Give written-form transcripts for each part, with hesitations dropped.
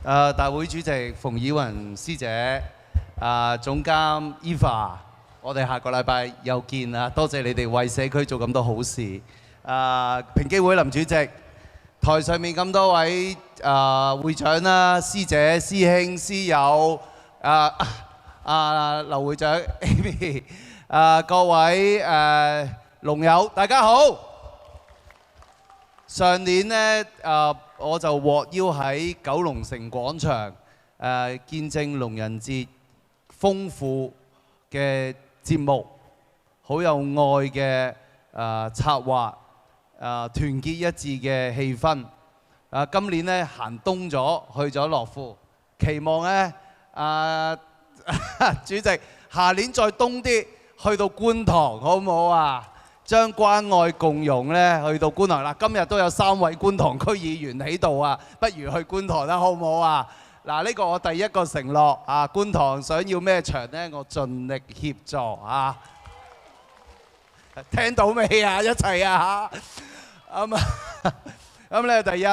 大會主席馮以雲師姐，總監 Eva， 我哋下個禮拜又見啦！多謝你哋為社區做咁多好事。平機會林主席，台上面咁多位會長啦、師姐、師兄、師友，劉會長 Amy， 各位龍友，大家好。上年呢，我就獲邀喺九龍城廣場見證龍人節豐富嘅節目，好有愛嘅策劃，團結一致嘅氣氛。今年呢，行東咗，去咗樂富，期望呢，主席下年再東啲，去到觀塘，好唔好啊？將關愛共融咧去到觀塘啦，今日都有3位觀塘區議員喺度啊，不如去觀塘啦，好唔好啊？嗱，呢個我第一個承諾啊，觀塘想要咩場呢？我盡力協助啊！聽到未啊？一齊啊嚇！咁咧第一，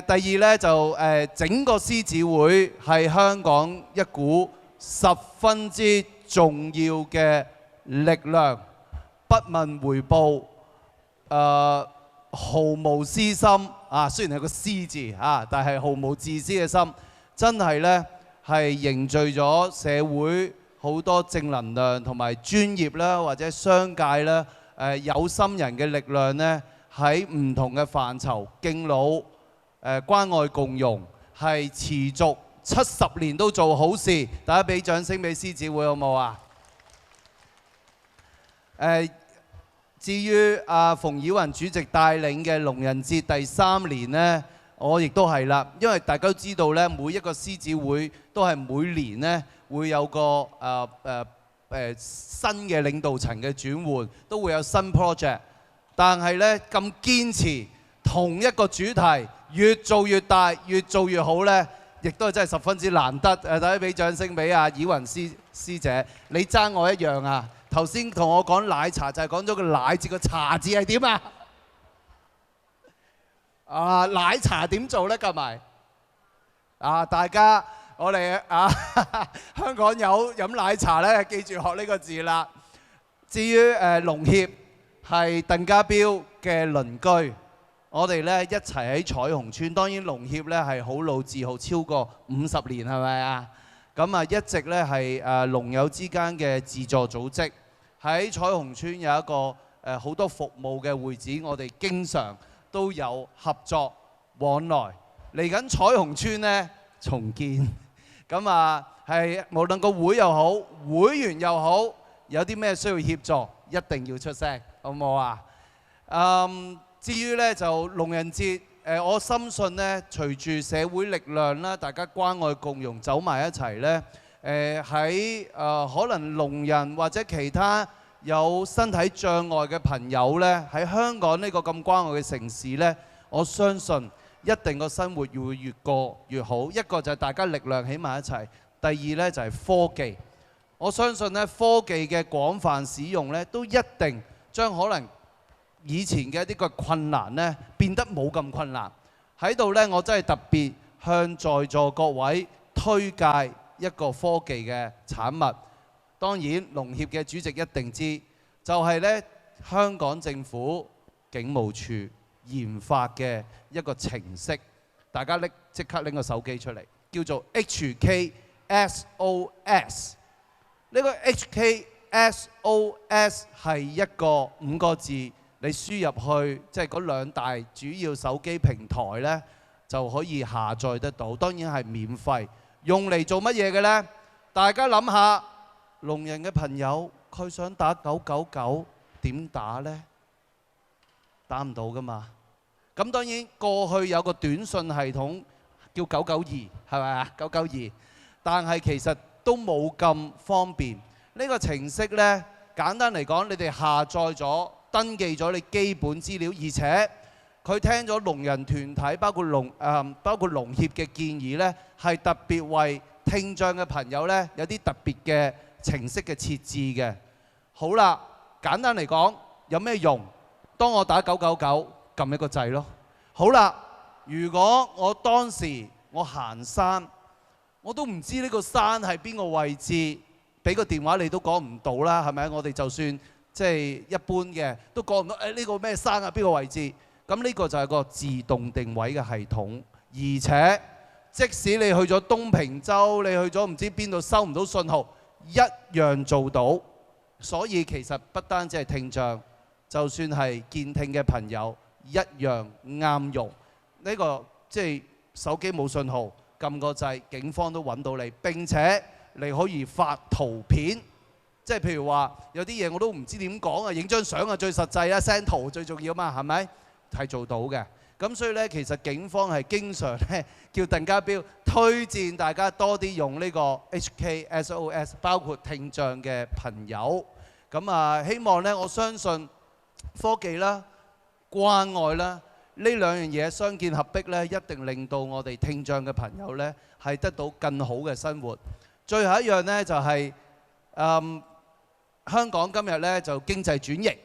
第二咧就整個獅子會係香港一股十分之重要嘅力量。不問回報，毫無私心啊！雖然係個私字啊，但係毫無自私嘅心，真係呢係凝聚咗社會好多正能量同埋專業啦，或者商界啦，有心人嘅力量呢，喺唔同嘅範疇敬老關愛共融，係持續70年都做好事。大家俾掌聲俾獅子會好唔好啊？至於馮以雲主席帶領嘅龍人節第3年呢，我亦都係啦，因為大家都知道呢，每一個獅子會都係每年呢會有個新嘅領導層嘅轉換，都會有新 project， 但係呢，咁堅持同一個主題，越做越大，越做越好呢，亦都係真係十分之難得。大家俾掌聲俾以雲師姐，你爭我一樣啊！頭先同我講奶茶就係講咗個奶字，個茶字係點啊？奶茶點做呢？夾埋大家我哋香港有飲奶茶呢，記住學呢個字啦。至於龍協係鄧家彪嘅鄰居，我哋呢一齊喺彩虹村。當然龍協呢係好老字號，超過50年係咪啊？咁一直呢係龍友之間嘅自助組織。喺彩虹村有一個好多服務嘅會址，我哋經常都有合作往來。嚟緊彩虹村呢重建，咁係無論個會又好，會員又好，有啲咩需要協助，一定要出聲，好唔好啊？至於呢就龍人節，我深信呢，隨住社會力量啦，大家關愛共融走埋一齊呢。喺可能聾人或者其他有身體障礙嘅朋友呢，喺香港呢個咁關愛嘅城市呢，我相信一定個生活會越過越好。一個就係大家力量起埋一齊，第二呢就係科技。我相信呢科技嘅廣泛使用呢，都一定將可能以前嘅一啲個困難呢變得冇咁困難。喺度呢，我真係特別向在座各位推介一個科技嘅產物，當然龍協嘅主席一定知，就係呢香港政府警務處研發嘅一個程式，大家即刻拎個手機出嚟，叫做 HKSOS。呢個 HKSOS 係一個5個字，你輸入去即係嗰2大主要手機平台呢，就可以下載得到，當然係免費。用嚟做乜嘢嘅呢？大家諗下，聾人嘅朋友佢想打999點打呢？打唔到噶嘛。咁當然過去有個短信系統叫992，係咪啊？992，但係其實都冇咁方便。呢個程式呢，簡單嚟講，你哋下載咗、登記咗你基本資料，而且佢聽咗聾人團體，包括龍協嘅建議呢，係特別為聽障嘅朋友呢有啲特別嘅程式嘅設置嘅。好啦，簡單嚟講，有咩用？當我打999，撳一個掣咯。好啦，如果我當時我行山，我都唔知呢個山係邊個位置，俾個電話你都講唔到啦，係咪？我哋就算即係一般嘅都講唔到，呢個咩山啊，邊個位置？咁呢個就係個自動定位嘅系統，而且即使你去咗東平洲，你去咗唔知邊度收唔到信號，一樣做到。所以其實不單止係聽障，就算係健聽嘅朋友一樣啱用。呢個即係手機冇信號，撳個掣，警方都揾到你。並且你可以發圖片，即係譬如話有啲嘢我都唔知點講啊，影張相啊最實際啦，send圖最重要嘛，係咪？係做到嘅。咁所以呢，其實警方係經常呢叫鄧家彪推薦大家多啲用呢個 HKSOS， 包括聽障嘅朋友。咁啊，希望呢，我相信科技啦、關愛啦，呢兩樣嘢相見合璧呢，一定令到我哋聽障嘅朋友呢係得到更好嘅生活。最後一樣呢，就係香港今日呢就經濟轉型，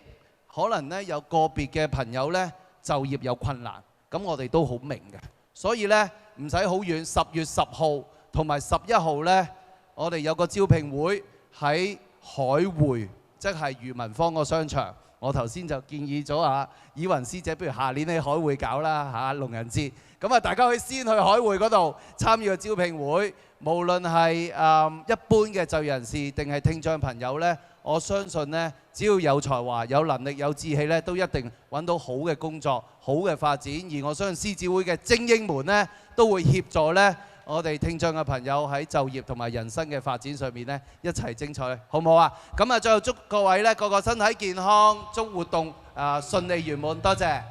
可能呢有個別嘅朋友呢就業有困難，咁我哋都好明嘅。所以呢，唔使好遠，10月10號同埋11號呢，我哋有個招聘會喺海匯，即係裕民坊個商場。我頭先就建議咗以雲師姐，不如下年喺海匯搞啦龍人節。咁啊，大家可以先去海匯嗰度參與個招聘會。無論係一般嘅就業人士定係聽障朋友呢，我相信呢，只要有才華、有能力、有志氣呢，都一定揾到好嘅工作、好嘅發展。而我相信獅子會嘅精英們呢，都會協助呢我哋聽障嘅朋友喺就業同埋人生嘅發展上面呢，一齊精彩，好唔好啊？咁啊，最後祝各位呢個個身體健康，祝活動順利圓滿，多謝。